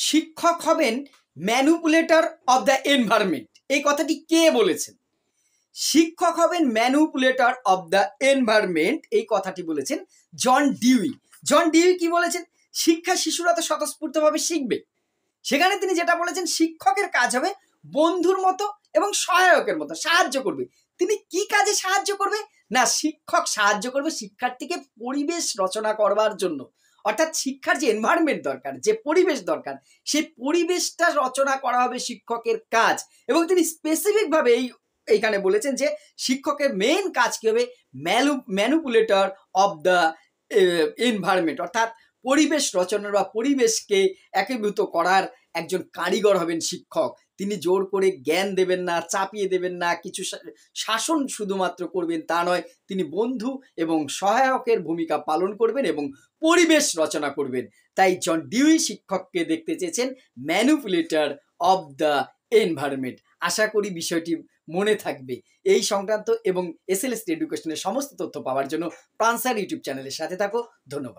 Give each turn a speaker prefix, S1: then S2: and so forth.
S1: শিক্ষক হবেন ম্যানুপুলেটর of the environment. এই কথাটি কে বলেছেন? শিক্ষক হবেন ম্যানুপুলেটর অব দ্য এনভায়রনমেন্ট, এই কথাটি বলেছেন জন ডিউই। জন ডিউই কি বলেছেন? শিক্ষা শিশুরা তো স্বতঃস্ফূর্তভাবে শিখবে। সেখানে তিনি যেটা বলেছেন, শিক্ষকের কাজ হবে বন্ধুর মতো এবং সহায়কের মতো, সাহায্য করবে। তিনি কি কাজে সাহায্য করবে? না, শিক্ষক সাহায্য করবে শিক্ষার্থীকে পরিবেশ রচনা করবার জন্য। অর্থাৎ শিক্ষার যে এনভায়রনমেন্ট দরকার, যে পরিবেশ দরকার, সেই পরিবেশটা রচনা করা হবে শিক্ষকের কাজ। এবং তিনি স্পেসিফিকভাবে এইখানে বলেছেন যে শিক্ষকের মেইন কাজ কি হবে? ম্যানুপুলেটর অব দ্য এনভায়রনমেন্ট, অর্থাৎ পরিবেশ রচনার বা পরিবেশকে একীভূত করার একজন কারিগর হবেন শিক্ষক। তিনি জোর করে জ্ঞান দেবেন না, চাপিয়ে দেবেন না, কিছু শাসন শুধুমাত্র করবেন তা নয়, তিনি বন্ধু এবং সহায়কের ভূমিকা পালন করবেন এবং পরিবেশ রচনা করবেন। তাই জন ডিউই শিক্ষককে দেখতে চেয়েছেন ম্যানুপুলেটর অব দ্য এনভায়রনমেন্ট। আশা করি বিষয়টি মনে থাকবে। এই সংক্রান্ত এবং এসএলএসটি এডুকেশনের সমস্ত তথ্য পাওয়ার জন্য প্রাণ স্যার ইউটিউব চ্যানেলের সাথে থাকো। ধন্যবাদ।